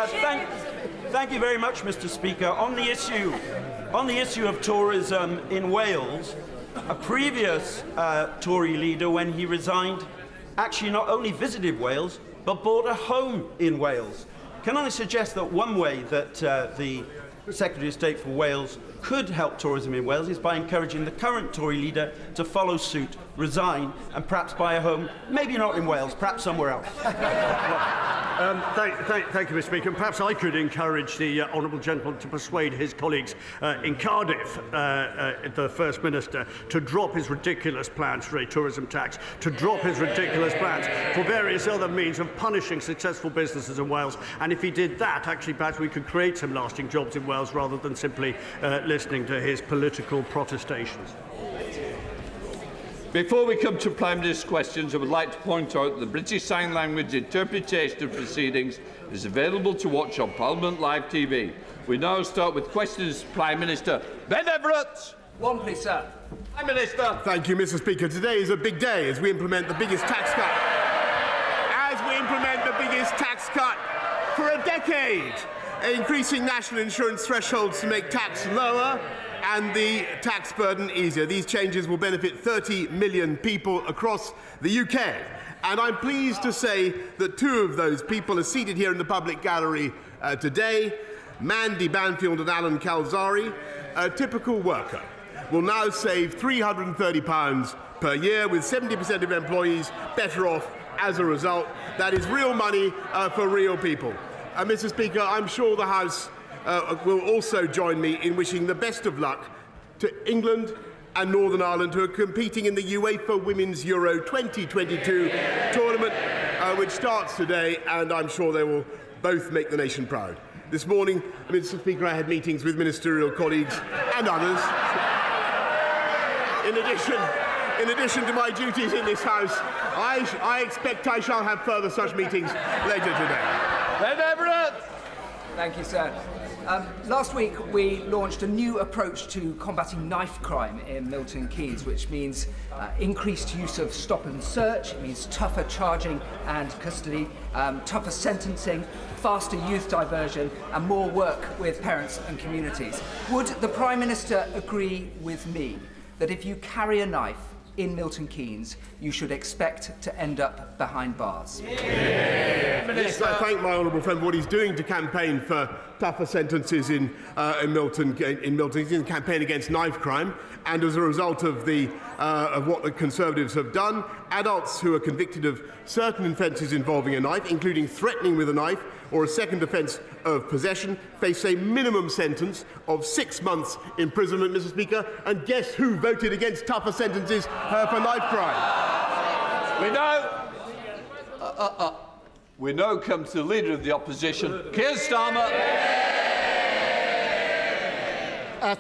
Thank you very much, Mr. Speaker. On the issue of tourism in Wales, a previous Tory leader, when he resigned, actually not only visited Wales, but bought a home in Wales. Can I suggest that one way that the Secretary of State for Wales could help tourism in Wales is by encouraging the current Tory leader to follow suit, resign, and perhaps buy a home, maybe not in Wales, perhaps somewhere else. Thank you, Mr. Speaker. Perhaps I could encourage the honourable gentleman to persuade his colleagues in Cardiff, the First Minister, to drop his ridiculous plans for a tourism tax, to drop his ridiculous plans for various other means of punishing successful businesses in Wales. And if he did that, actually, perhaps we could create some lasting jobs in Wales rather than simply listening to his political protestations. Before we come to Prime Minister's questions, I would like to point out that the British Sign Language interpretation of proceedings is available to watch on Parliament Live TV. We now start with questions to Prime Minister. Ben Everett. One, please, sir. Prime Minister. Thank you, Mr. Speaker. Today is a big day as we implement the biggest tax cut. For a decade, increasing national insurance thresholds to make tax lower and the tax burden easier. These changes will benefit 30 million people across the UK. And I'm pleased to say that two of those people are seated here in the public gallery today. Mandy Banfield and Alan Calzari, a typical worker, will now save £330 per year, with 70% of employees better off as a result. That is real money for real people. Mr. Speaker, I'm sure the House will also join me in wishing the best of luck to England and Northern Ireland, who are competing in the UEFA Women's Euro 2022 tournament, which starts today, and I'm sure they will both make the nation proud. This morning, Mr. Speaker, I had meetings with ministerial colleagues and others. In addition to my duties in this House, I expect I shall have further such meetings later today. Ben Everett. Thank you, sir. Last week, we launched a new approach to combating knife crime in Milton Keynes, which means increased use of stop and search. It means tougher charging and custody, tougher sentencing, faster youth diversion, and more work with parents and communities. Would the Prime Minister agree with me that if you carry a knife in Milton Keynes, you should expect to end up behind bars? Yes, I thank my honourable friend for what he's doing to campaign for tougher sentences in Milton. He's in a campaign against knife crime, and as a result of what the Conservatives have done, adults who are convicted of certain offences involving a knife, including threatening with a knife or a second offence of possession, face a minimum sentence of 6 months imprisonment, Mr. Speaker. And guess who voted against tougher sentences for knife crime? We now come to the Leader of the Opposition, Keir Starmer.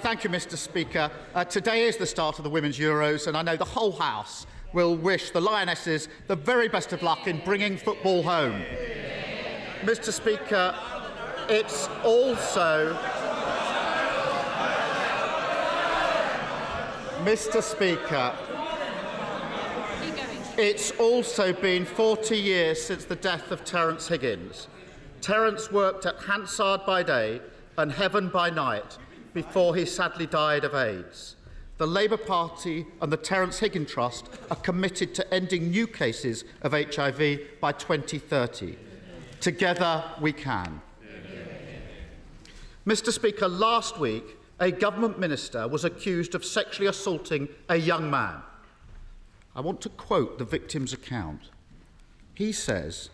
Thank you, Mr. Speaker. Today is the start of the Women's Euros, and I know the whole House will wish the Lionesses the very best of luck in bringing football home. Mr. Speaker, it's also... Mr. Speaker, it's also been 40 years since the death of Terence Higgins. Terence worked at Hansard by day and Heaven by night before he sadly died of AIDS. The Labour Party and the Terence Higgins Trust are committed to ending new cases of HIV by 2030. Together we can. Mr. Speaker, last week a government minister was accused of sexually assaulting a young man. I want to quote the victim's account. He says,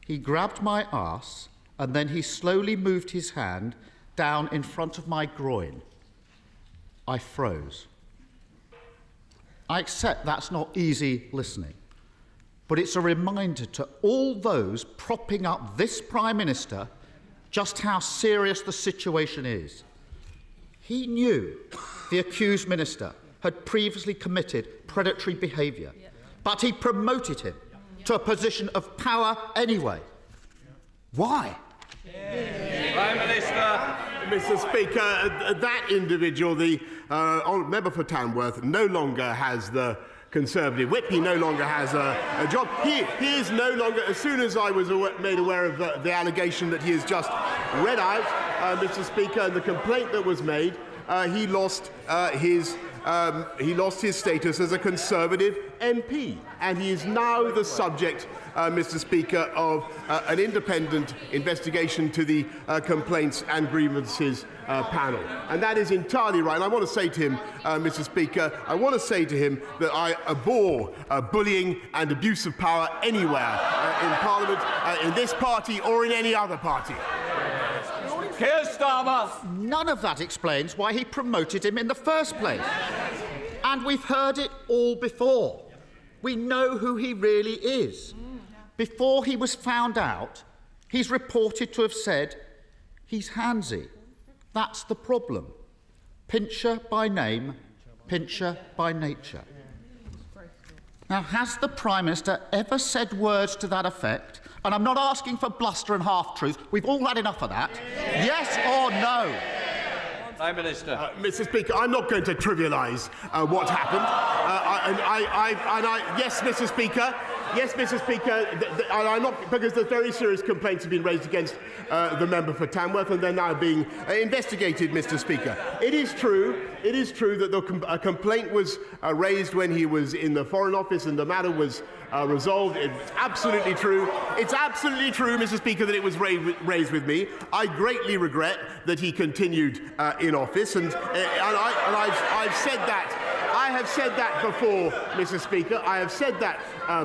"He grabbed my arse and then he slowly moved his hand down in front of my groin. I froze." I accept that's not easy listening, but it's a reminder to all those propping up this Prime Minister just how serious the situation is. He knew the accused minister had previously committed predatory behaviour, but he promoted him to a position of power anyway. Why? Prime Minister. Mr. Speaker, that individual, the member for Tamworth, no longer has the Conservative whip. He no longer has a job. He is no longer, as soon as I was made aware of the allegation that he has just read out, Mr. Speaker, and the complaint that was made, he lost his status as a Conservative MP, and he is now the subject, Mr. Speaker, of an independent investigation to the Complaints and Grievances panel. And that is entirely right. And I want to say to him, Mr. Speaker, I want to say to him that I abhor bullying and abuse of power anywhere in Parliament, in this party or in any other party. Keir Starmer. None of that explains why he promoted him in the first place. And we've heard it all before. We know who he really is. Before he was found out, he's reported to have said he's handsy. That's the problem. Pincher by name, pincher by nature. Now, has the Prime Minister ever said words to that effect? And I'm not asking for bluster and half-truth. We've all had enough of that. Yes or no? Prime Minister. Mr. Speaker, I'm not going to trivialise what happened. Yes, Mr. Speaker. Yes, Mr. Speaker, I'm not, because there's very serious complaints have been raised against the member for Tamworth, and they're now being investigated, Mr. Speaker. It is true that a complaint was raised when he was in the Foreign Office, and the matter was resolved. It's absolutely true. It's absolutely true, Mr. Speaker, that it was raised with me. I greatly regret that he continued in office, and I've said that. I have said that before, Mr. Speaker. I have said that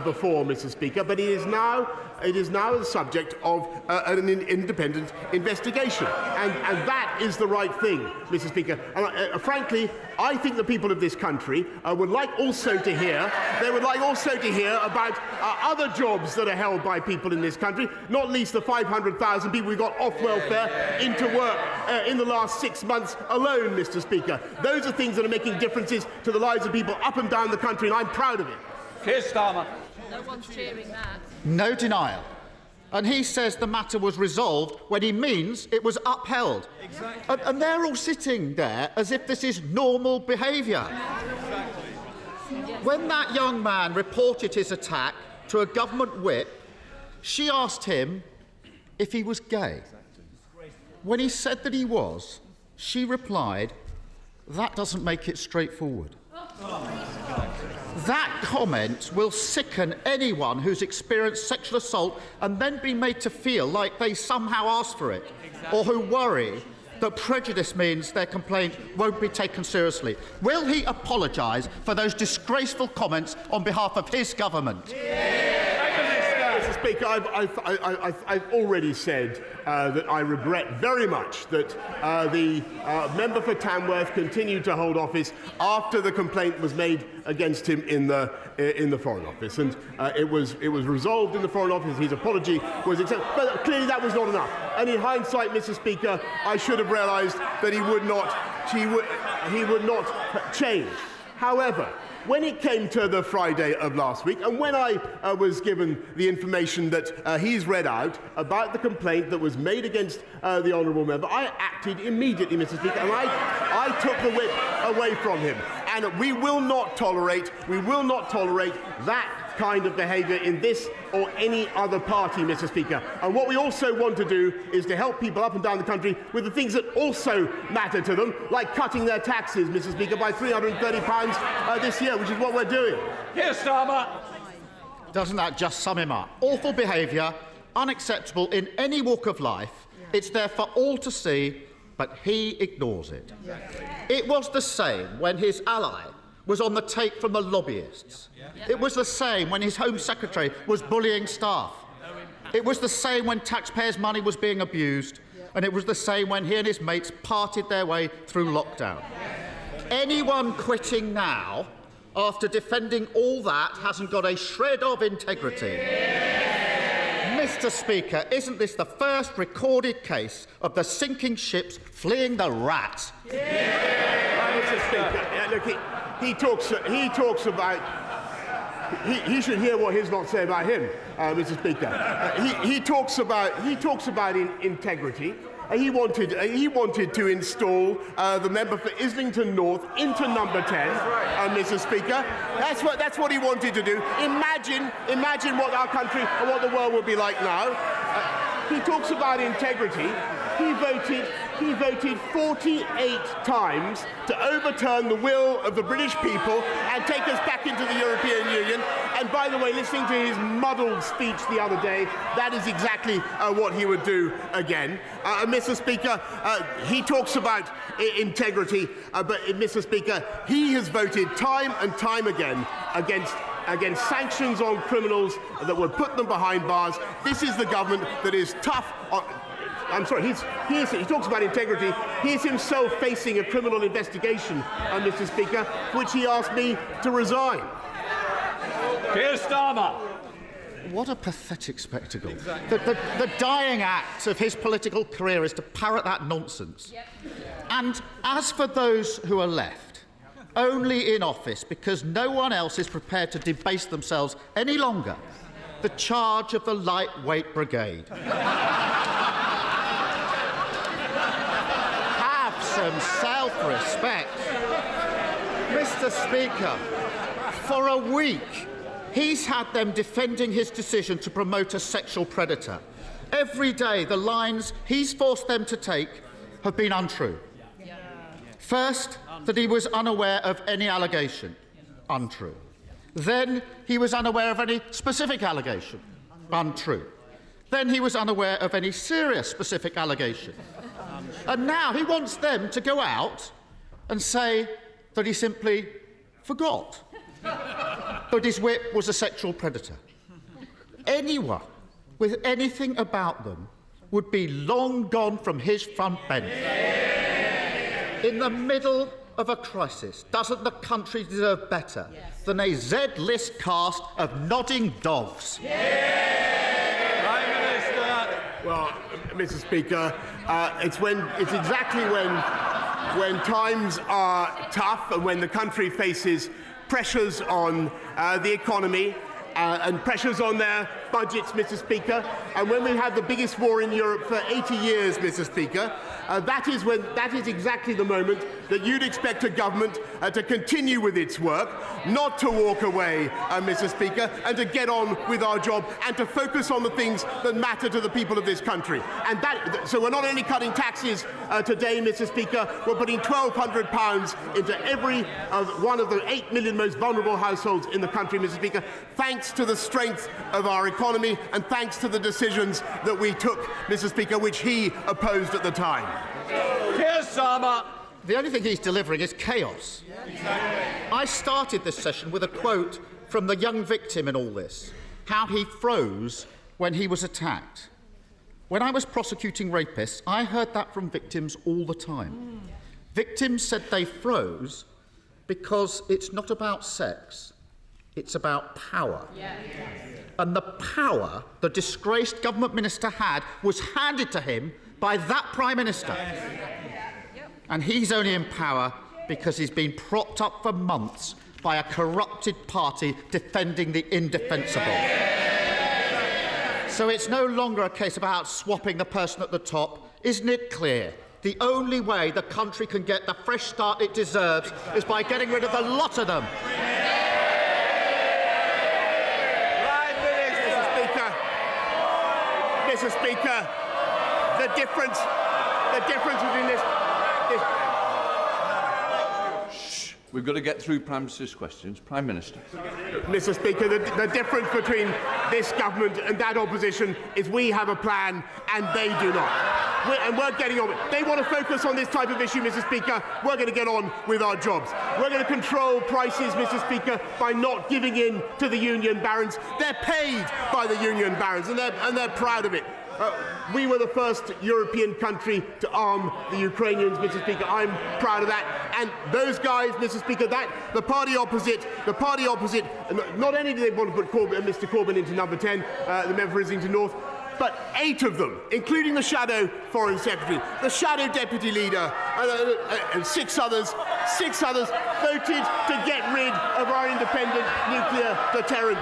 before, Mr. Speaker. But it is now the subject of an independent investigation, and that is the right thing, Mr. Speaker. And frankly, I think the people of this country would like also to hear. They would like also to hear about other jobs that are held by people in this country, not least the 500,000 people who got off welfare into work in the last 6 months alone, Mr. Speaker. Those are things that are making differences to the lives of people up and down the country, and I'm proud of it. Keir Starmer. No one's cheering that. No denial. And he says the matter was resolved when he means it was upheld. Exactly. And they're all sitting there as if this is normal behaviour. Exactly. When that young man reported his attack to a government whip, she asked him if he was gay. When he said that he was, she replied, "That doesn't make it straightforward." That comment will sicken anyone who's experienced sexual assault and then be made to feel like they somehow asked for it, or who worry that prejudice means their complaint won't be taken seriously. Will he apologise for those disgraceful comments on behalf of his government? Mr. Speaker, I've already said that I regret very much that the member for Tamworth continued to hold office after the complaint was made against him in the Foreign Office, and it was resolved in the Foreign Office. His apology was accepted, but clearly that was not enough. And in hindsight, Mr. Speaker, I should have realised that he would not change. However, when it came to the Friday of last week, and when I was given the information that he's read out about the complaint that was made against the honourable member, I acted immediately, Mr. Speaker, and I took the whip away from him. And we will not tolerate that kind of behaviour in this or any other party, Mr. Speaker. And what we also want to do is to help people up and down the country with the things that also matter to them, like cutting their taxes, Mr. Speaker, by £330 this year, which is what we're doing. Keir Starmer. Doesn't that just sum him up? Awful behaviour, unacceptable in any walk of life. It's there for all to see, but he ignores it. It was the same when his ally was on the take from the lobbyists. It was the same when his Home Secretary was bullying staff. It was the same when taxpayers' money was being abused. And it was the same when he and his mates parted their way through lockdown. Anyone quitting now, after defending all that, hasn't got a shred of integrity. Mr. Speaker, isn't this the first recorded case of the sinking ships fleeing the rat? Mr. Speaker, look, he talks about. He should hear what his lot say about him, Mr. Speaker. He talks about integrity. he wanted to install the member for Islington North into number 10, Mr. Speaker. That's what he wanted to do. Imagine what our country and what the world will be like now. He talks about integrity. He voted 48 times to overturn the will of the British people and take us back into the European Union. And by the way, listening to his muddled speech the other day, that is exactly what he would do again. Mr. Speaker, he talks about integrity, but Mr. Speaker, he has voted time and time again against sanctions on criminals that would put them behind bars. This is the government that is tough on... I'm sorry, he talks about integrity. He is himself facing a criminal investigation, Mr. Speaker, which he asked me to resign. Keir Starmer. What a pathetic spectacle. The dying act of his political career is to parrot that nonsense. Yep. And as for those who are left, only in office because no one else is prepared to debase themselves any longer, the charge of the lightweight brigade. Some self-respect. Mr. Speaker, for a week, he's had them defending his decision to promote a sexual predator. Every day, the lines he's forced them to take have been untrue. First, that he was unaware of any allegation. Untrue. Then, he was unaware of any specific allegation. Untrue. Then he was unaware of any serious specific allegation. And now he wants them to go out and say that he simply forgot that his whip was a sexual predator. Anyone with anything about them would be long gone from his front bench. In the middle of a crisis, doesn't the country deserve better than a Z-list cast of nodding dogs? Well, Mr. Speaker, it's exactly when times are tough and when the country faces pressures on the economy and pressures on their budgets, Mr. Speaker, and when we have the biggest war in Europe for 80 years, Mr. Speaker, that is exactly the moment that you'd expect a government to continue with its work, not to walk away, Mr. Speaker, and to get on with our job and to focus on the things that matter to the people of this country. And so we're not only cutting taxes today, Mr. Speaker, we're putting £1,200 into every one of the 8 million most vulnerable households in the country, Mr. Speaker, thanks to the strength of our economy and thanks to the decisions that we took, Mr. Speaker, which he opposed at the time. Keir Starmer. The only thing he's delivering is chaos. I started this session with a quote from the young victim in all this, how he froze when he was attacked. When I was prosecuting rapists, I heard that from victims all the time. Victims said they froze because it's not about sex, it's about power. And the power the disgraced government minister had was handed to him by that Prime Minister. And he's only in power because he's been propped up for months by a corrupted party defending the indefensible. So it's no longer a case about swapping the person at the top. Isn't it clear? The only way the country can get the fresh start it deserves is by getting rid of the lot of them. Mr. Speaker, the difference between this... Shh. We've got to get through Prime Minister's questions. Prime Minister. Mr. Speaker, the difference between this government and that opposition is we have a plan and they do not. We're getting on. They want to focus on this type of issue, Mr. Speaker. We're going to get on with our jobs. We're going to control prices, Mr. Speaker, by not giving in to the union barons. They're paid by the union barons, and they're proud of it. We were the first European country to arm the Ukrainians, Mr. Speaker. I'm proud of that. And those guys, Mr. Speaker, the party opposite, not only do they want to put Mr. Corbyn into number 10, the member for Islington North, but 8 of them, including the shadow foreign secretary, the shadow deputy leader, and 6 others, voted to get rid of our independent nuclear deterrent,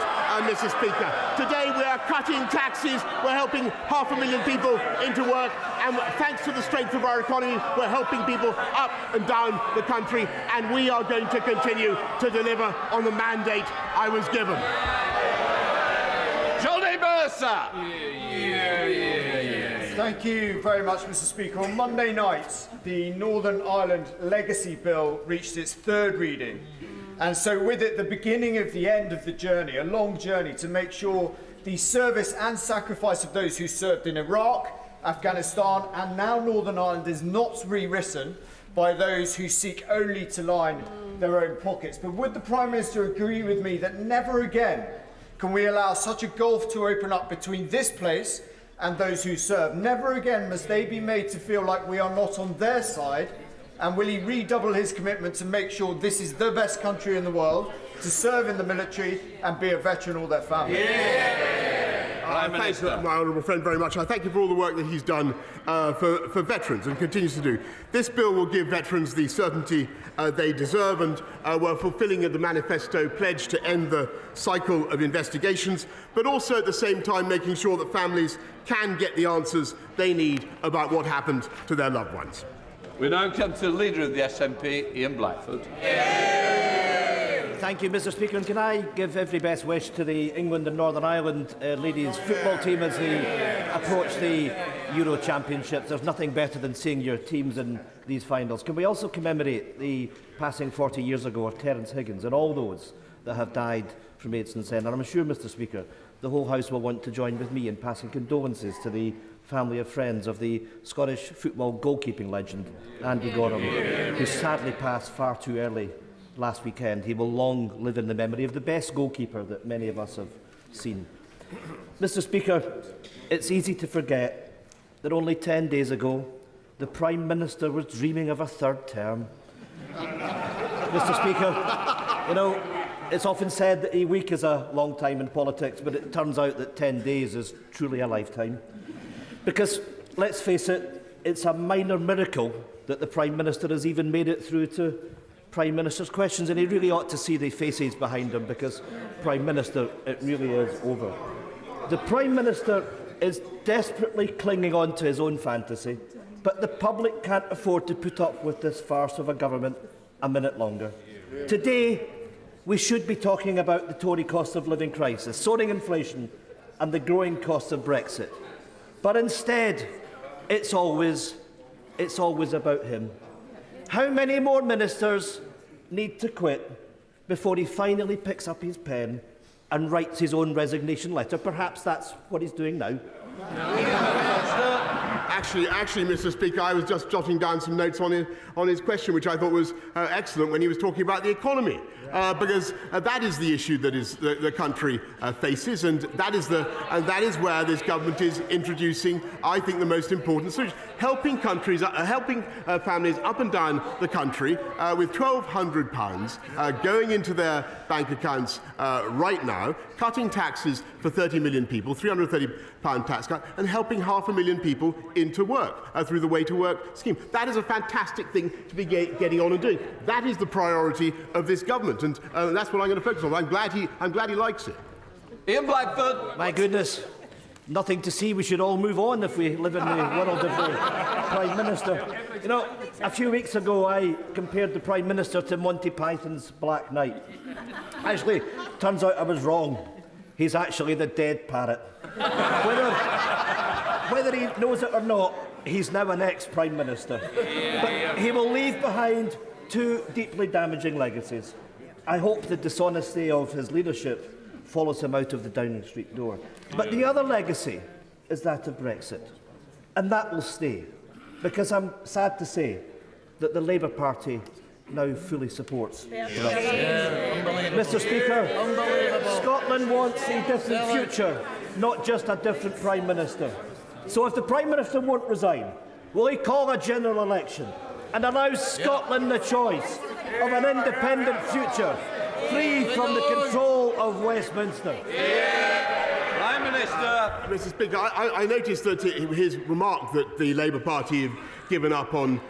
Mr. Speaker. Today we are cutting taxes, we're helping 500,000 people into work, and thanks to the strength of our economy, we're helping people up and down the country, and we are going to continue to deliver on the mandate I was given. Johnny Mercer. Thank you very much, Mr. Speaker. On Monday night, the Northern Ireland Legacy Bill reached its 3rd reading, and so with it the beginning of the end of the journey, a long journey to make sure the service and sacrifice of those who served in Iraq, Afghanistan and now Northern Ireland is not rewritten by those who seek only to line their own pockets. But would the Prime Minister agree with me that never again can we allow such a gulf to open up between this place and those who serve? Never again must they be made to feel like we are not on their side. And will he redouble his commitment to make sure this is the best country in the world, to serve in the military and be a veteran or their family? Thanks, my honourable friend, very much. I thank you for all the work that he's done for veterans and continues to do. This bill will give veterans the certainty they deserve, and we're fulfilling the manifesto pledge to end the cycle of investigations, but also at the same time making sure that families can get the answers they need about what happened to their loved ones. We now come to the Leader of the SNP, Ian Blackford. Thank you, Mr. Speaker. And can I give every best wish to the England and Northern Ireland ladies football team as they approach the Euro Championships. There's nothing better than seeing your teams in these finals. Can we also commemorate the passing 40 years ago of Terence Higgins and all those that have died from AIDS and Sen? And I'm sure, Mr. Speaker, the whole House will want to join with me in passing condolences to the family of friends of the Scottish football goalkeeping legend Andy Gorham, who sadly passed far too early last weekend. He will long live in the memory of the best goalkeeper that many of us have seen. Mr. Speaker, it's easy to forget that only 10 days ago the Prime Minister was dreaming of a 3rd term. Mr. Speaker, you know, it's often said that a week is a long time in politics, but it turns out that 10 days is truly a lifetime. Because, let's face it, it's a minor miracle that the Prime Minister has even made it through to Prime Minister's questions, and he really ought to see the faces behind him, because, Prime Minister, it really is over. The Prime Minister is desperately clinging on to his own fantasy, but the public can't afford to put up with this farce of a government a minute longer. Today, we should be talking about the Tory cost of living crisis, soaring inflation and the growing costs of Brexit. But instead, it's always about him. How many more ministers need to quit before he finally picks up his pen and writes his own resignation letter? Perhaps that's what he's doing now. Actually, Mr. Speaker, I was just jotting down some notes on his question, which I thought was excellent when he was talking about the economy, because that is the issue that is the country faces, and that is where this government is introducing, I think, the most important solution: helping families up and down the country with £1,200 going into their bank accounts right now, cutting taxes for 30 million people, £330 tax cut, and helping 500,000 people into work through the Way to Work scheme. That is a fantastic thing to be getting on and doing. That is the priority of this government, and that's what I'm going to focus on. I'm glad he likes it. Ian Blackford. My goodness, nothing to see. We should all move on if we live in the world of the Prime Minister. You know, a few weeks ago I compared the Prime Minister to Monty Python's Black Knight. Actually, turns out I was wrong. He's actually the dead parrot. Whether he knows it or not, he's now an ex-Prime Minister. But he will leave behind 2 deeply damaging legacies. I hope the dishonesty of his leadership follows him out of the Downing Street door. But the other legacy is that of Brexit. And that will stay, because I'm sad to say that the Labour Party now fully supports Brexit. Mr. Speaker, Scotland wants a different future, not just a different Prime Minister. So if the Prime Minister won't resign, will he call a general election and allow Scotland the choice of an independent future, free from the control of Westminster? Prime Minister. Mr. Speaker, I noticed that his remark that the Labour Party have given up on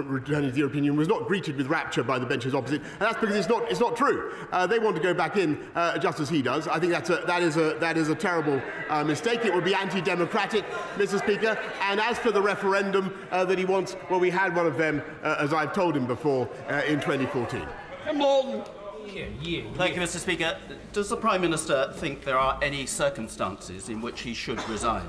returning to the European Union was not greeted with rapture by the benches opposite, and that's because it's not true. They want to go back in just as he does. I think that is a terrible mistake. It would be anti-democratic, Mr. Speaker. And as for the referendum that he wants, well, we had one of them, as I've told him before, in 2014. Come on. Thank you, Mr. Speaker. Does the Prime Minister think there are any circumstances in which he should resign?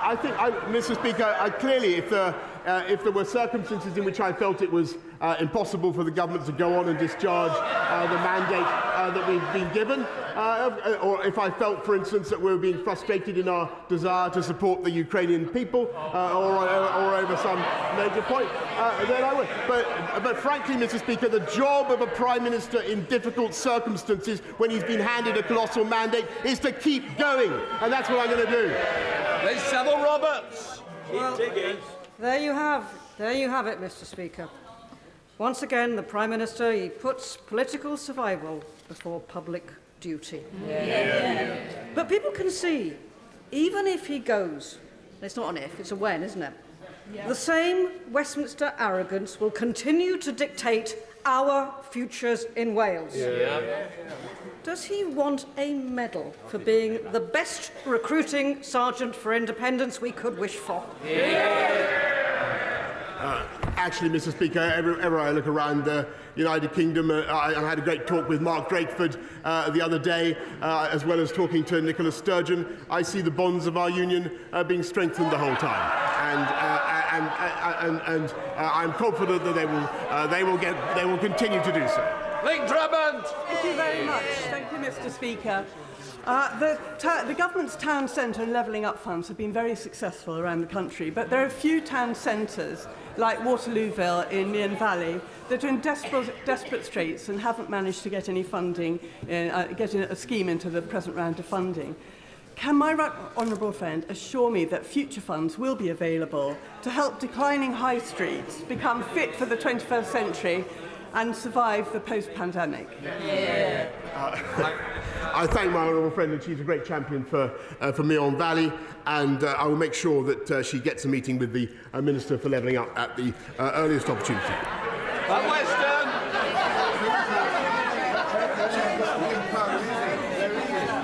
I think, Mr. Speaker, clearly, if there were circumstances in which I felt it was impossible for the government to go on and discharge the mandate that we've been given, or if I felt, for instance, that we were being frustrated in our desire to support the Ukrainian people, or over some major point, then I would. But frankly, Mr. Speaker, the job of a Prime Minister in difficult circumstances when he's been handed a colossal mandate is to keep going, and that's what I'm going to do. There's Savile Roberts. Well, there you have it, Mr. Speaker. Once again, the Prime Minister, he puts political survival before public duty. Yeah. But people can see, even if he goes, it's not an if, it's a when, isn't it? Yeah. The same Westminster arrogance will continue to dictate our futures in Wales. Yeah. Does he want a medal for being the best recruiting sergeant for independence we could wish for? Yeah. Actually, Mr. Speaker, ever I look around the United Kingdom, I had a great talk with Mark Drakeford the other day, as well as talking to Nicola Sturgeon. I see the bonds of our union being strengthened the whole time, and I'm confident that they will continue to do so. Link Drummond. Thank you very much. Thank you, Mr. Speaker. The government's town centre and levelling up funds have been very successful around the country, but there are a few town centres, like Waterlooville in Mearn Valley, that are in desperate straits and haven't managed to get any funding, get a scheme into the present round of funding. Can my honourable friend assure me that future funds will be available to help declining high streets become fit for the 21st century and survive the post-pandemic? Yeah. I thank my honourable friend, and she's a great champion for Mearn Valley, and I will make sure that she gets a meeting with the Minister for Levelling Up at the earliest opportunity. Western.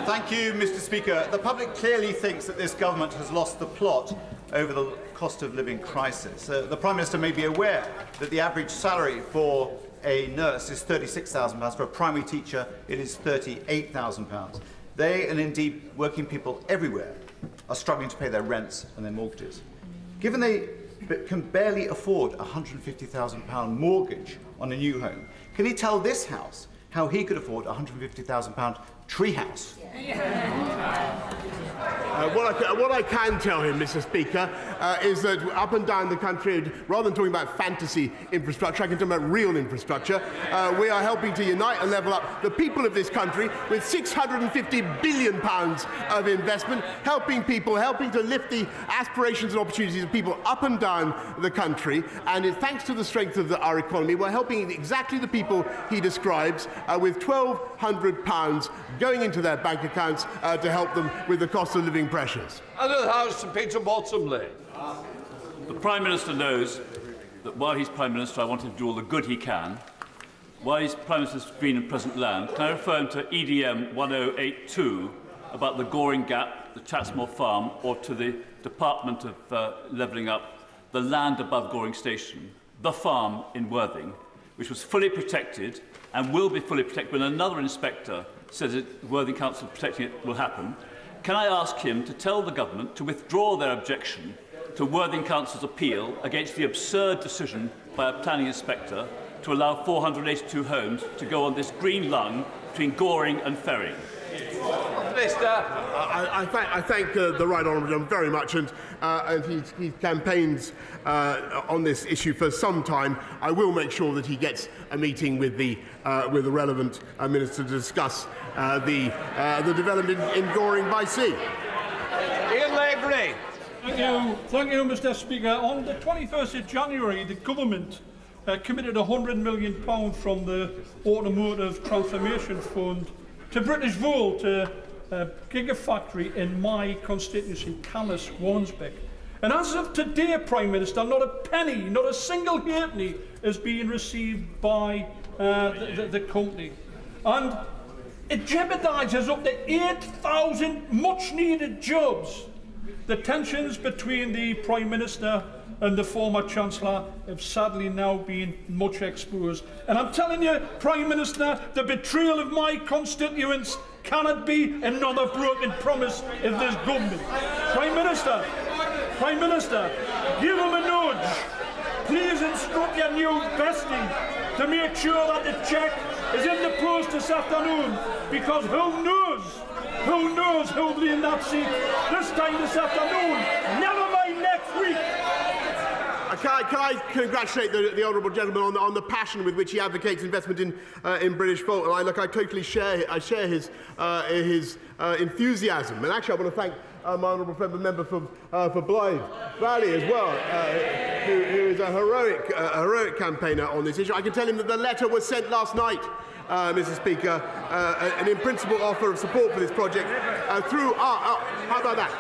Thank you, Mr. Speaker. The public clearly thinks that this government has lost the plot over the cost of living crisis. The Prime Minister may be aware that the average salary for a nurse is £36,000. For a primary teacher, it is £38,000. They, and indeed working people everywhere, are struggling to pay their rents and their mortgages. Given they can barely afford a £150,000 mortgage on a new home, can he tell this House how he could afford a £150,000 treehouse? What I can tell him, Mr. Speaker, is that up and down the country, rather than talking about fantasy infrastructure, I can talk about real infrastructure. We are helping to unite and level up the people of this country with £650 billion of investment, helping to lift the aspirations and opportunities of people up and down the country. And thanks to the strength of our economy, we're helping exactly the people he describes with £1,200 going into their bank accounts to help them with the cost of living pressures. Under the House, Sir Peter Bottomley. The Prime Minister knows that while he's Prime Minister, I want him to do all the good he can. While he's Prime Minister's Green and Present Land, can I refer him to EDM 1082 about the Goring Gap, the Chatsmore Farm, or to the Department of Levelling Up, the land above Goring Station, the farm in Worthing, which was fully protected and will be fully protected when another inspector says that Worthing Council protecting it will happen. Can I ask him to tell the government to withdraw their objection to Worthing Council's appeal against the absurd decision by a planning inspector to allow 482 homes to go on this green lung between Goring and Ferry? Minister. I thank the Right Honourable Gentleman very much, and he campaigns on this issue for some time. I will make sure that he gets a meeting with the relevant minister to discuss the development in Goring by sea. Ian Lavery. Thank you, Mr. Speaker. On the 21st of January, the government committed £100 million from the Automotive Transformation Fund to British Volt, a gigafactory in my constituency, Calais, Wansbeck. And as of today, Prime Minister, not a penny, not a single halfpenny is being received by the company. And it jeopardises up to 8,000 much-needed jobs. The tensions between the Prime Minister and the former Chancellor have sadly now been much exposed. And I'm telling you, Prime Minister, the betrayal of my constituents cannot be another broken promise of this government. Prime Minister, give him a nudge. Please instruct your new bestie to make sure that the cheque is in the post this afternoon, because who knows who'll be in that seat this time this afternoon, never mind next week. Can I congratulate the honourable gentleman on the passion with which he advocates investment in British Volt? And I totally share his enthusiasm. And actually, I want to thank my honourable member for Blythe Valley as well, who is a heroic campaigner on this issue. I can tell him that the letter was sent last night, Mr. Speaker, an in-principle offer of support for this project through. How about that?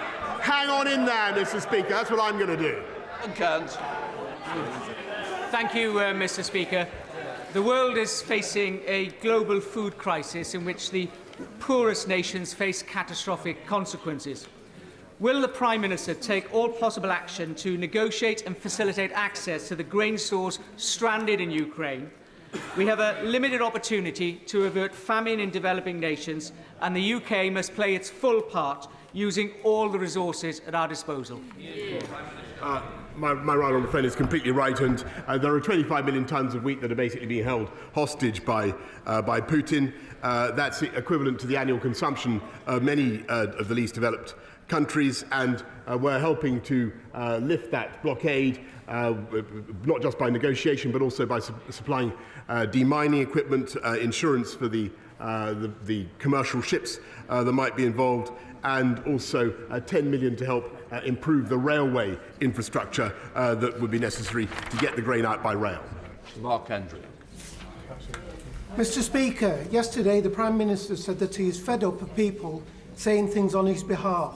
Hang on in there, Mr. Speaker. That's what I'm going to do. Thank you, Mr. Speaker. The world is facing a global food crisis in which the poorest nations face catastrophic consequences. Will the Prime Minister take all possible action to negotiate and facilitate access to the grain stores stranded in Ukraine? We have a limited opportunity to avert famine in developing nations, and the UK must play its full part using all the resources at our disposal. My right honourable friend is completely right, and there are 25 million tonnes of wheat that are basically being held hostage by Putin. That's equivalent to the annual consumption of many of the least developed countries, and we're helping to lift that blockade, not just by negotiation, but also by supplying demining equipment, insurance for the commercial ships that might be involved, and also 10 million to help improve the railway infrastructure that would be necessary to get the grain out by rail. Mark Andrew. Mr. Speaker, yesterday the Prime Minister said that he is fed up of people saying things on his behalf.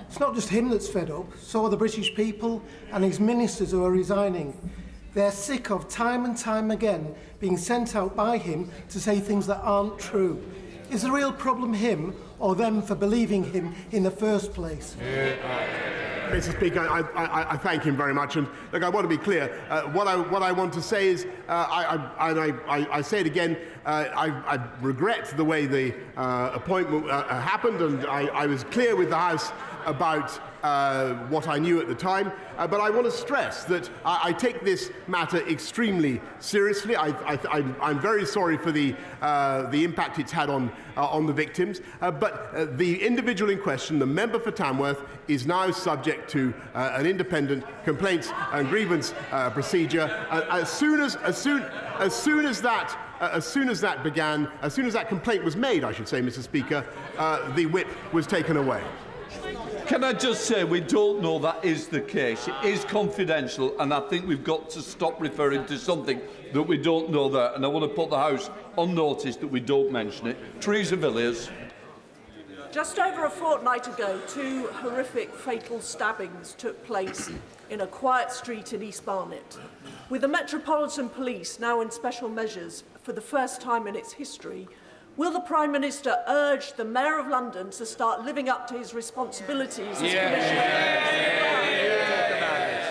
It's not just him that's fed up, so are the British people and his ministers who are resigning. They're sick of time and time again being sent out by him to say things that aren't true. Is the real problem him or them for believing him in the first place? Mr. Speaker, I thank him very much, and look, I want to be clear. What I want to say is, I say it again. I regret the way the appointment happened, and I was clear with the House about what I knew at the time. But I want to stress that I take this matter extremely seriously. I'm very sorry for the impact it's had on the victims. But the individual in question, the member for Tamworth, is now subject to an independent complaints and grievance procedure. As soon as that complaint was made, I should say, Mr. Speaker, the whip was taken away. Can I just say we don't know that is the case. It is confidential, and I think we've got to stop referring to something that we don't know there. And I want to put the House on notice that we don't mention it. Teresa Villiers. Just over a fortnight ago, 2 horrific fatal stabbings took place in a quiet street in East Barnet. With the Metropolitan Police now in special measures for the first time in its history, will the Prime Minister urge the Mayor of London to start living up to his responsibilities as Commissioner?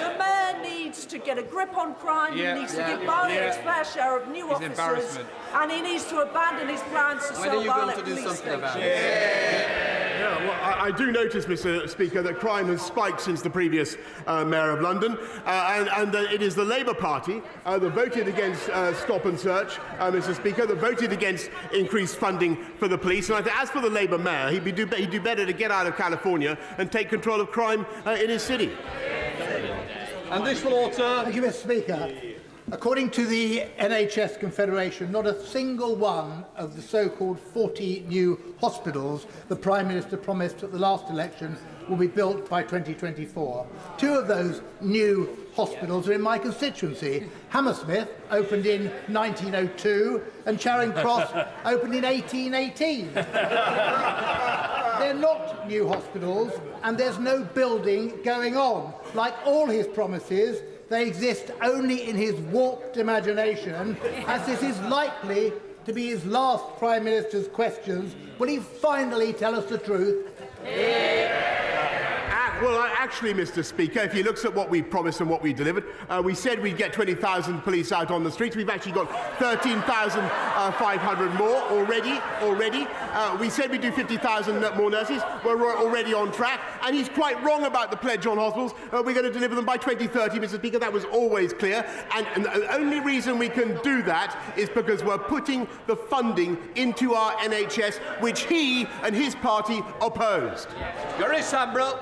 The Mayor needs to get a grip on crime, he needs to give Barnet its fair share of new officers, and he needs to abandon his plans to sell Barnet police stations. Well, I do notice, Mr. Speaker, that crime has spiked since the previous Mayor of London, and it is the Labour Party that voted against stop and search, Mr. Speaker, that voted against increased funding for the police. And I think, as for the Labour Mayor, he'd do better to get out of California and take control of crime in his city. And this water. Thank you, Mr. Speaker. According to the NHS Confederation, not a single one of the so-called 40 new hospitals the Prime Minister promised at the last election will be built by 2024. 2 of those new hospitals are in my constituency. Hammersmith opened in 1902 and Charing Cross opened in 1818. They're not new hospitals and there's no building going on. Like all his promises, they exist only in his warped imagination, as this is likely to be his last Prime Minister's questions. Will he finally tell us the truth? Well, actually, Mr. Speaker, if you look at what we promised and what we delivered, we said we'd get 20,000 police out on the streets. We've actually got 13,500 more already. We said we'd do 50,000 more nurses. We're already on track. And he's quite wrong about the pledge on hospitals. We're going to deliver them by 2030, Mr. Speaker. That was always clear. And the only reason we can do that is because we're putting the funding into our NHS, which he and his party opposed. Gary Sambro.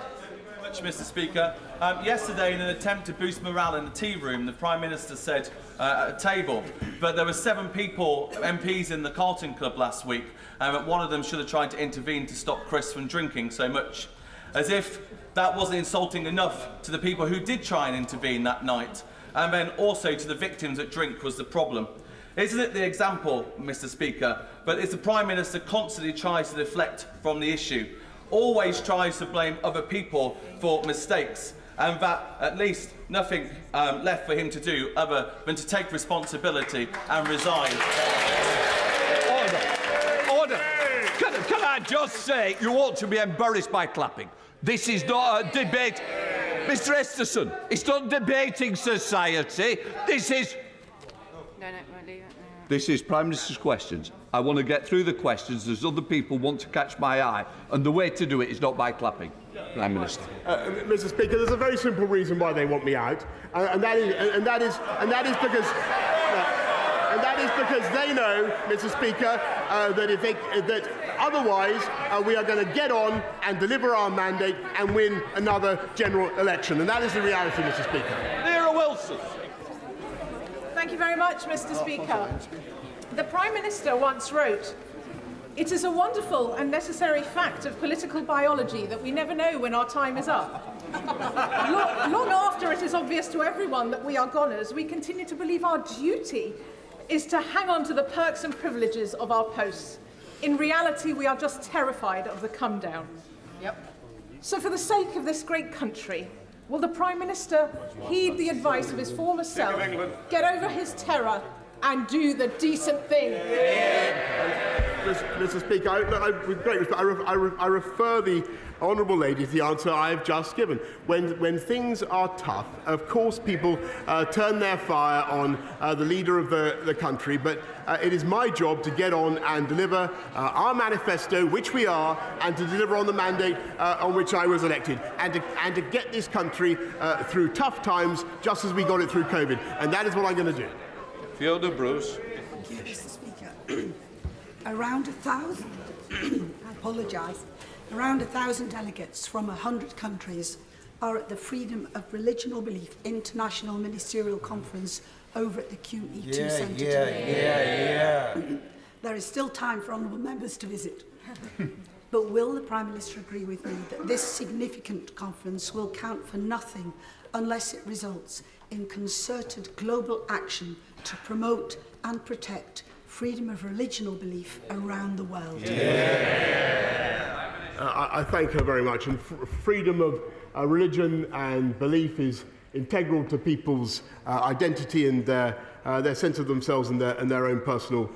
Mr. Speaker. Yesterday, in an attempt to boost morale in the tea room, the Prime Minister said at a table, but there were 7 people, MPs in the Carlton Club last week, and one of them should have tried to intervene to stop Chris from drinking so much. As if that wasn't insulting enough to the people who did try and intervene that night, and then also to the victims that drink was the problem. Isn't it the example, Mr. Speaker, but it's the Prime Minister constantly tries to deflect from the issue, always tries to blame other people for mistakes, and that at least nothing left for him to do other than to take responsibility and resign. Order! Can I just say, you ought to be embarrassed by clapping. This is not a debate. Mr. Esterson, it's not debating society. This is... This is Prime Minister's questions. I want to get through the questions. There's other people want to catch my eye, and the way to do it is not by clapping. Prime Minister. Mr. Speaker, there's a very simple reason why they want me out, and that is because they know, Mr. Speaker, that otherwise we are going to get on and deliver our mandate and win another general election, and that is the reality, Mr. Speaker. Neera Wilson. Thank you very much, Mr. Speaker. The Prime Minister once wrote, "It is a wonderful and necessary fact of political biology that we never know when our time is up. Long after it is obvious to everyone that we are goners, we continue to believe our duty is to hang on to the perks and privileges of our posts. In reality, we are just terrified of the come down." So for the sake of this great country, will the Prime Minister heed the advice of his former self, get over his terror and do the decent thing? Mr. Speaker, with great respect, I refer the honourable lady to the answer I have just given. When things are tough, of course people turn their fire on the leader of the country, but it is my job to get on and deliver our manifesto, which we are, and to deliver on the mandate on which I was elected, and to get this country through tough times, just as we got it through COVID. And that is what I'm going to do. Fiona Bruce. Thank you, Mr. Speaker. Around 1,000, I apologise, around 1,000 delegates from 100 countries are at the Freedom of Religion or Belief International Ministerial Conference over at the QE2 Centre today. There is still time for honourable members to visit. But will the Prime Minister agree with me that this significant conference will count for nothing unless it results in concerted global action to promote and protect freedom of religion or belief around the world? I thank her very much. And freedom of religion and belief is integral to people's identity and their sense of themselves and their own personal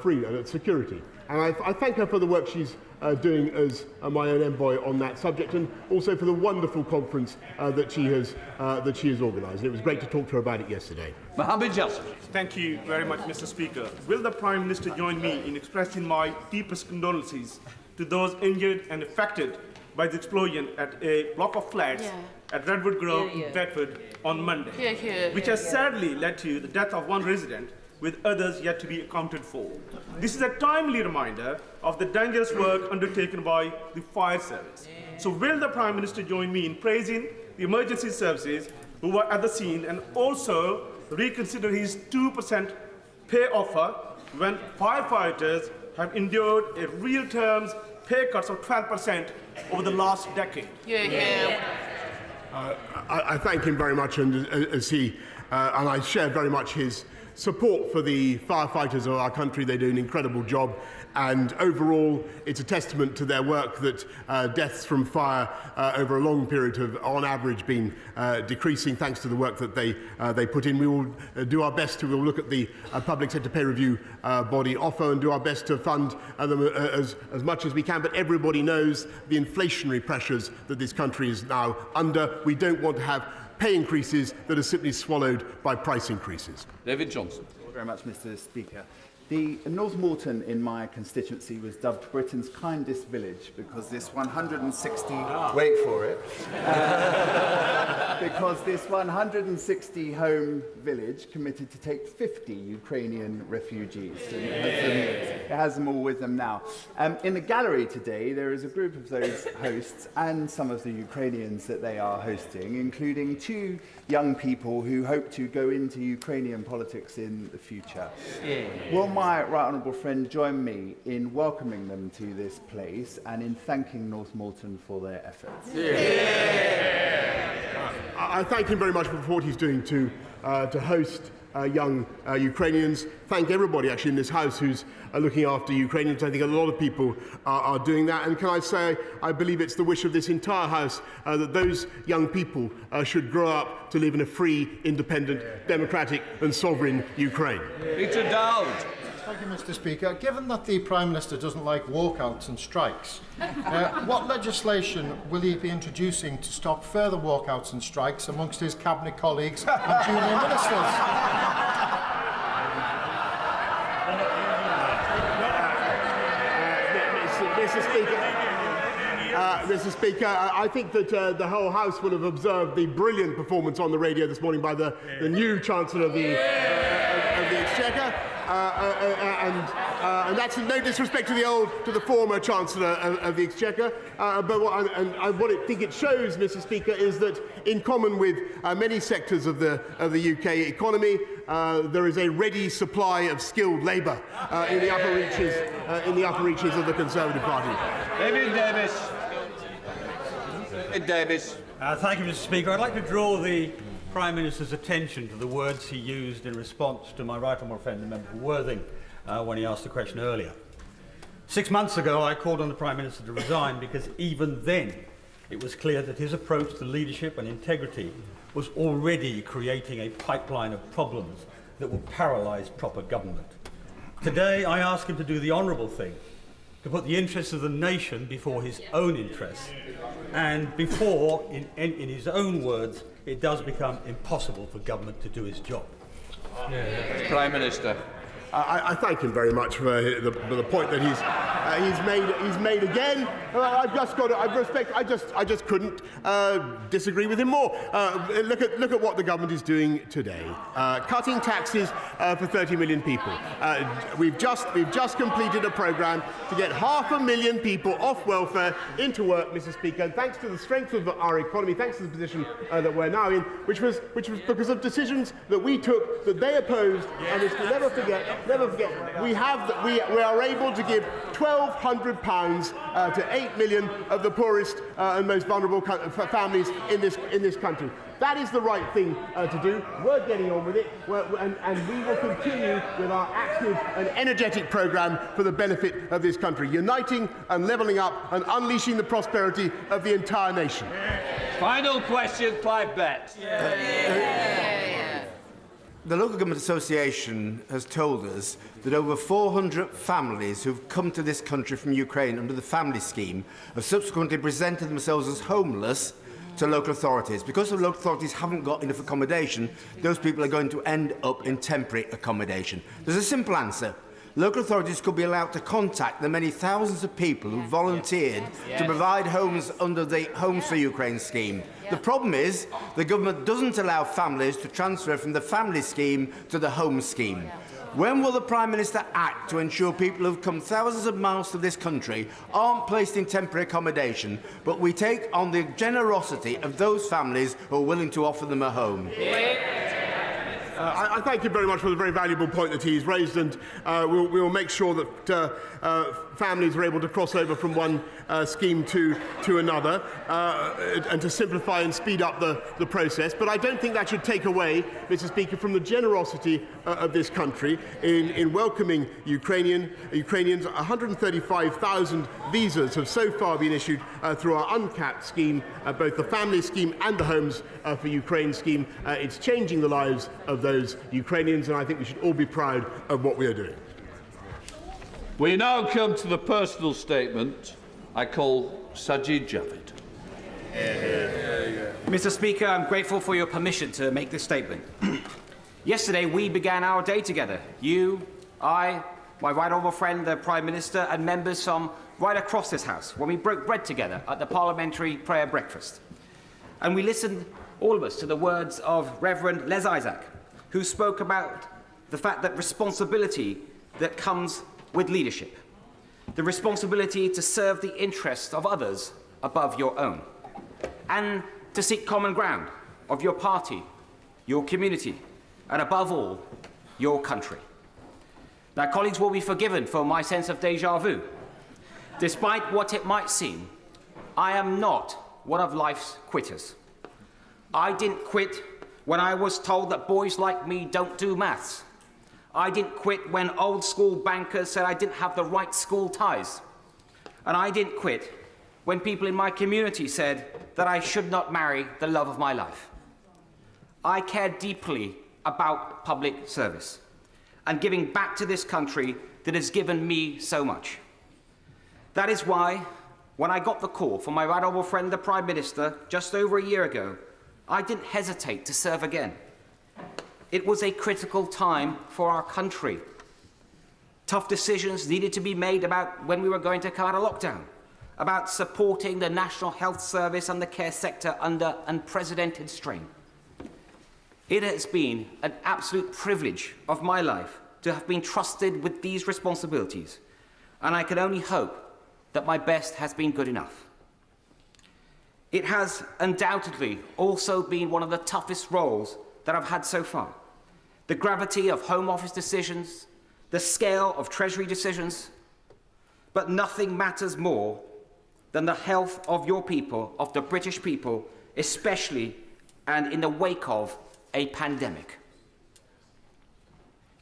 freedom and security. And I thank her for the work she's doing as my own envoy on that subject, and also for the wonderful conference that she has organised. It was great to talk to her about it yesterday. Mohammed Jasser. Thank you very much, Mr. Speaker. Will the Prime Minister join me in expressing my deepest condolences to those injured and affected by the explosion at a block of flats at Redwood Grove in Bedford on Monday, which has sadly led to the death of one resident, with others yet to be accounted for. This is a timely reminder of the dangerous work undertaken by the fire service. So will the Prime Minister join me in praising the emergency services who were at the scene, and also reconsider his 2% pay offer when firefighters have endured a real terms pay cuts of 12% over the last decade? I thank him very much, and and I share very much his support for the firefighters of our country. They do an incredible job, and overall it's a testament to their work that deaths from fire over a long period have on average been decreasing thanks to the work that they put in. We will do our best to look at the public sector pay review body offer and do our best to fund them as much as we can, but everybody knows the inflationary pressures that this country is now under. We don't want to have pay increases that are simply swallowed by price increases. David Johnson. Thank you very much, Mr. Speaker. The North Morton in my constituency was dubbed Britain's kindest village because this 160 wait for it because this 160 home village committed to take 50 Ukrainian refugees. And it has them all with them now. In the gallery today there is a group of those hosts and some of the Ukrainians that they are hosting, including 2 young people who hope to go into Ukrainian politics in the future. Will my right honourable friend join me in welcoming them to this place and in thanking North Morton for their efforts? I thank him very much for what he's doing to host young Ukrainians. Thank everybody actually in this House who's looking after Ukrainians. I think a lot of people are doing that. And can I say, I believe it's the wish of this entire House that those young people should grow up to live in a free, independent, democratic and sovereign Ukraine. Peter Dowd. Thank you, Mr. Speaker. Given that the Prime Minister doesn't like walkouts and strikes, what legislation will he be introducing to stop further walkouts and strikes amongst his cabinet colleagues and junior ministers? Mr. Speaker, I think that the whole House will have observed the brilliant performance on the radio this morning by the new Chancellor of the Exchequer. And that's no disrespect to the former Chancellor of the Exchequer. But what I think it shows, Mr. Speaker, is that in common with many sectors of the UK economy, there is a ready supply of skilled labour in the upper reaches of the Conservative Party. David Davis. Thank you, Mr. Speaker. I'd like to draw the Prime Minister's attention to the words he used in response to my right honourable friend, the member for Worthing, when he asked the question earlier. 6 months ago, I called on the Prime Minister to resign because even then it was clear that his approach to leadership and integrity was already creating a pipeline of problems that will paralyse proper government. Today, I ask him to do the honourable thing, to put the interests of the nation before his own interests, and before, in his own words, it does become impossible for government to do its job. Prime Minister. I thank him very much for the point that he's made again. I've just got to respect. I just couldn't disagree with him more. Look at what the government is doing today. Cutting taxes for 30 million people. We've just completed a programme to get 500,000 people off welfare into work, Mr. Speaker. And thanks to the strength of our economy, thanks to the position that we're now in, which was because of decisions that we took that they opposed, and it's to never forget. We are able to give £1,200 to 8 million of the poorest and most vulnerable families in this country. That is the right thing to do. We're getting on with it, and we will continue with our active and energetic programme for the benefit of this country, uniting and levelling up and unleashing the prosperity of the entire nation. Final question, Clive Betts. The Local Government Association has told us that over 400 families who've come to this country from Ukraine under the family scheme have subsequently presented themselves as homeless to local authorities. Because the local authorities haven't got enough accommodation, those people are going to end up in temporary accommodation. There's a simple answer. Local authorities could be allowed to contact the many thousands of people who volunteered to provide homes under the Homes for Ukraine scheme. The problem is the government doesn't allow families to transfer from the family scheme to the home scheme. When will the Prime Minister act to ensure people who've come thousands of miles to this country aren't placed in temporary accommodation, but we take on the generosity of those families who are willing to offer them a home? I thank him very much for the very valuable point that he's raised, and we will make sure that families are able to cross over from one scheme to another, and to simplify and speed up the process. But I don't think that should take away, Mr. Speaker, from the generosity of this country in welcoming Ukrainians. 135,000 visas have so far been issued through our uncapped scheme, both the family scheme and the Homes for Ukraine scheme. It's changing the lives of those Ukrainians, and I think we should all be proud of what we are doing. We now come to the personal statement. I call Sajid Javid. Mr. Speaker, I'm grateful for your permission to make this statement. Yesterday, we began our day together. You, I, my right honourable friend, the Prime Minister, and members from right across this House, when we broke bread together at the Parliamentary Prayer Breakfast. And we listened, all of us, to the words of Reverend Les Isaac, who spoke about the fact that responsibility that comes with leadership, the responsibility to serve the interests of others above your own, and to seek common ground of your party, your community, and above all, your country. Now, colleagues will be forgiven for my sense of déjà vu. Despite what it might seem, I am not one of life's quitters. I didn't quit when I was told that boys like me don't do maths. I didn't quit when old school bankers said I didn't have the right school ties. And I didn't quit when people in my community said that I should not marry the love of my life. I care deeply about public service and giving back to this country that has given me so much. That is why, when I got the call from my right honourable friend, the Prime Minister, just over a year ago, I didn't hesitate to serve again. It was a critical time for our country. Tough decisions needed to be made about when we were going to come out of lockdown, about supporting the National Health Service and the care sector under unprecedented strain. It has been an absolute privilege of my life to have been trusted with these responsibilities, and I can only hope that my best has been good enough. It has undoubtedly also been one of the toughest roles that I've had so far. The gravity of Home Office decisions, the scale of Treasury decisions, but nothing matters more than the health of your people, of the British people, especially and in the wake of a pandemic.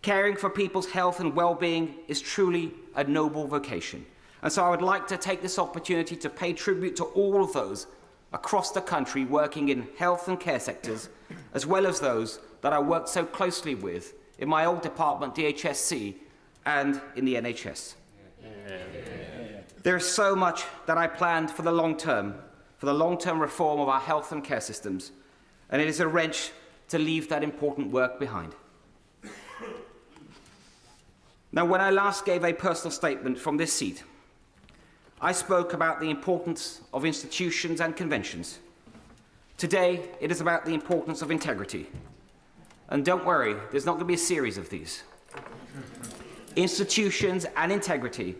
Caring for people's health and well-being is truly a noble vocation. And so I would like to take this opportunity to pay tribute to all of those across the country working in health and care sectors, as well as those that I worked so closely with in my old department, DHSC, and in the NHS. There is so much that I planned for the long-term reform of our health and care systems, and it is a wrench to leave that important work behind. Now, when I last gave a personal statement from this seat, I spoke about the importance of institutions and conventions. Today, it is about the importance of integrity. And don't worry, there's not going to be a series of these. Institutions and integrity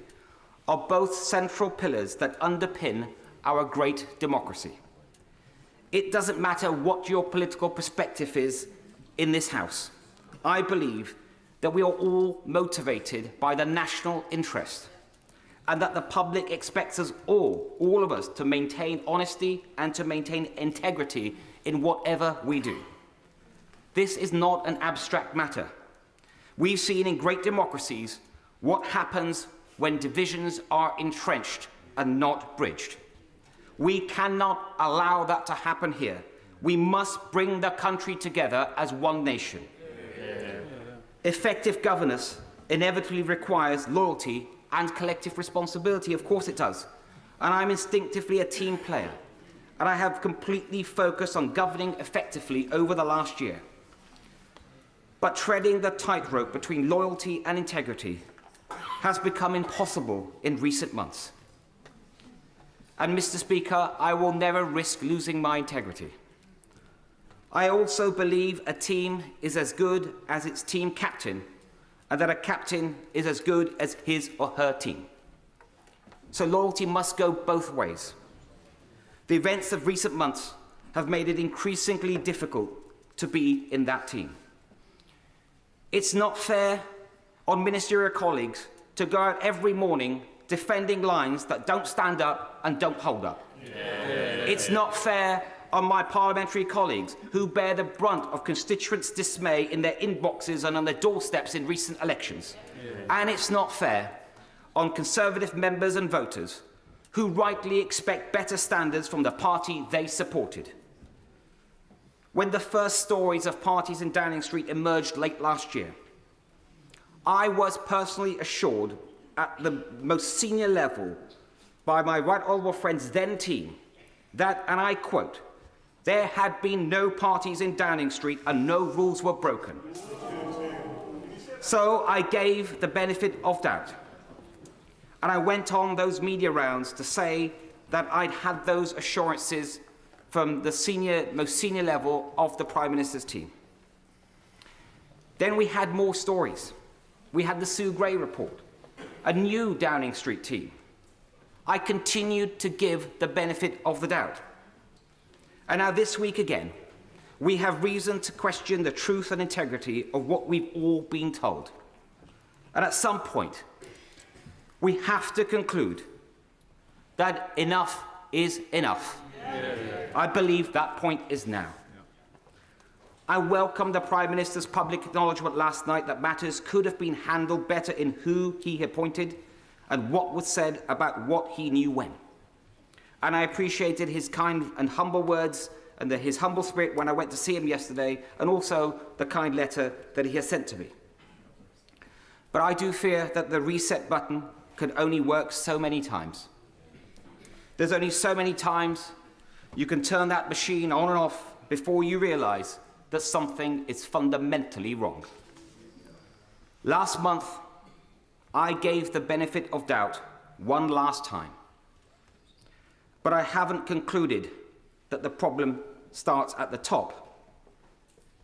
are both central pillars that underpin our great democracy. It doesn't matter what your political perspective is in this House. I believe that we are all motivated by the national interest, and that the public expects us all of us, to maintain honesty and to maintain integrity in whatever we do. This is not an abstract matter. We've seen in great democracies what happens when divisions are entrenched and not bridged. We cannot allow that to happen here. We must bring the country together as one nation. Effective governance inevitably requires loyalty and collective responsibility. Of course it does. And I'm instinctively a team player. And I have completely focused on governing effectively over the last year. But treading the tightrope between loyalty and integrity has become impossible in recent months. And, Mr. Speaker, I will never risk losing my integrity. I also believe a team is as good as its team captain, and that a captain is as good as his or her team. So loyalty must go both ways. The events of recent months have made it increasingly difficult to be in that team. It's not fair on ministerial colleagues to go out every morning defending lines that don't stand up and don't hold up. It's not fair on my parliamentary colleagues who bear the brunt of constituents' dismay in their inboxes and on their doorsteps in recent elections. And it's not fair on Conservative members and voters who rightly expect better standards from the party they supported. When the first stories of parties in Downing Street emerged late last year, I was personally assured at the most senior level by my right honourable friend's then team that, and I quote, there had been no parties in Downing Street and no rules were broken. So I gave the benefit of doubt. And I went on those media rounds to say that I'd had those assurances from the most senior level of the Prime Minister's team. Then we had more stories. We had the Sue Gray report, a new Downing Street team. I continued to give the benefit of the doubt. And now this week again, we have reason to question the truth and integrity of what we've all been told. And at some point, we have to conclude that enough is enough. I believe that point is now. I welcome the Prime Minister's public acknowledgement last night that matters could have been handled better in who he appointed and what was said about what he knew when. And I appreciated his kind and humble words and his humble spirit when I went to see him yesterday, and also the kind letter that he has sent to me. But I do fear that the reset button can only work so many times. There's only so many times you can turn that machine on and off before you realise that something is fundamentally wrong. Last month, I gave the benefit of doubt one last time. But I haven't concluded that the problem starts at the top.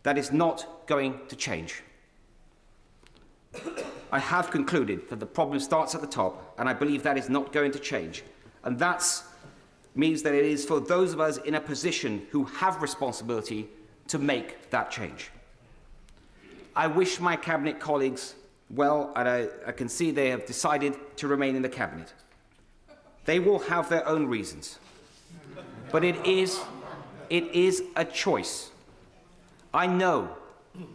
That is not going to change. I have concluded that the problem starts at the top, and I believe that is not going to change. And that means that it is for those of us in a position who have responsibility to make that change. I wish my Cabinet colleagues well, and I can see they have decided to remain in the Cabinet. They will have their own reasons. But it is a choice. I know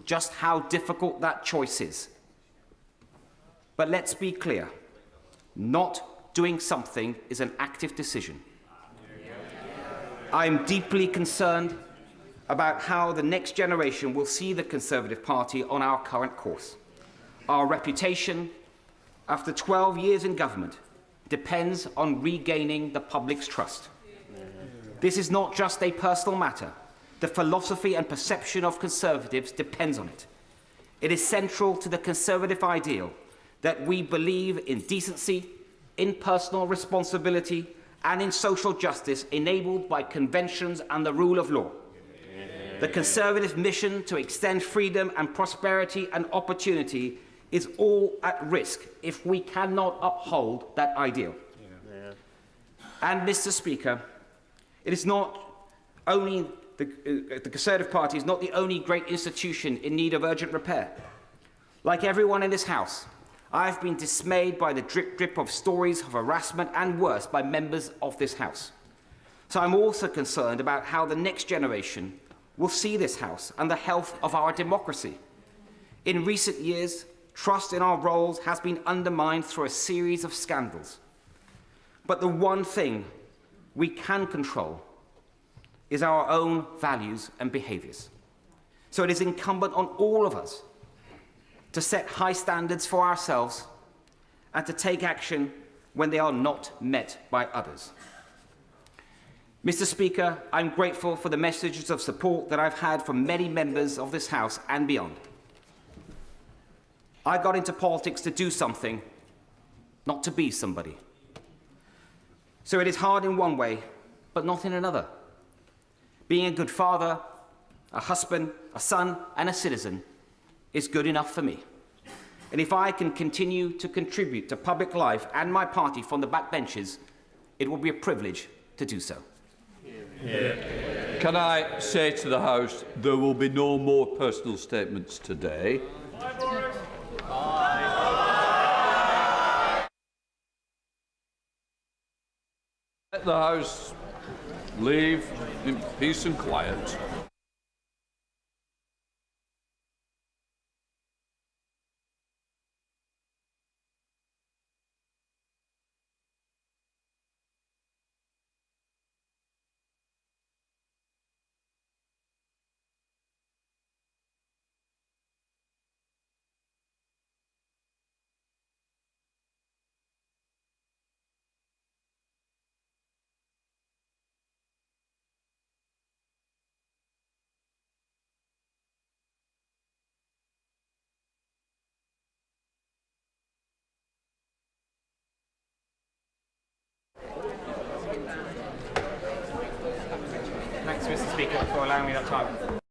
just how difficult that choice is. But let's be clear. Not doing something is an active decision. I am deeply concerned about how the next generation will see the Conservative Party on our current course. Our reputation, after 12 years in government, depends on regaining the public's trust. This is not just a personal matter. The philosophy and perception of Conservatives depends on it. It is central to the Conservative ideal that we believe in decency, in personal responsibility, and in social justice enabled by conventions and the rule of law. The Conservative mission to extend freedom and prosperity and opportunity is all at risk if we cannot uphold that ideal. And, Mr. Speaker, it is not only the Conservative Party is not the only great institution in need of urgent repair. Like everyone in this House, I have been dismayed by the drip of stories of harassment and worse by members of this House. So I'm also concerned about how the next generation will see this House and the health of our democracy. In recent years, trust in our roles has been undermined through a series of scandals. But the one thing we can control is our own values and behaviours. So it is incumbent on all of us to set high standards for ourselves and to take action when they are not met by others. Mr. Speaker, I'm grateful for the messages of support that I've had from many members of this House and beyond. I got into politics to do something, not to be somebody. So it is hard in one way, but not in another. Being a good father, a husband, a son, and a citizen is good enough for me. And if I can continue to contribute to public life and my party from the backbenches, it will be a privilege to do so. Can I say to the House, there will be no more personal statements today. let the House leave in peace and quiet. Thanks, Mr. Speaker, for allowing me that time.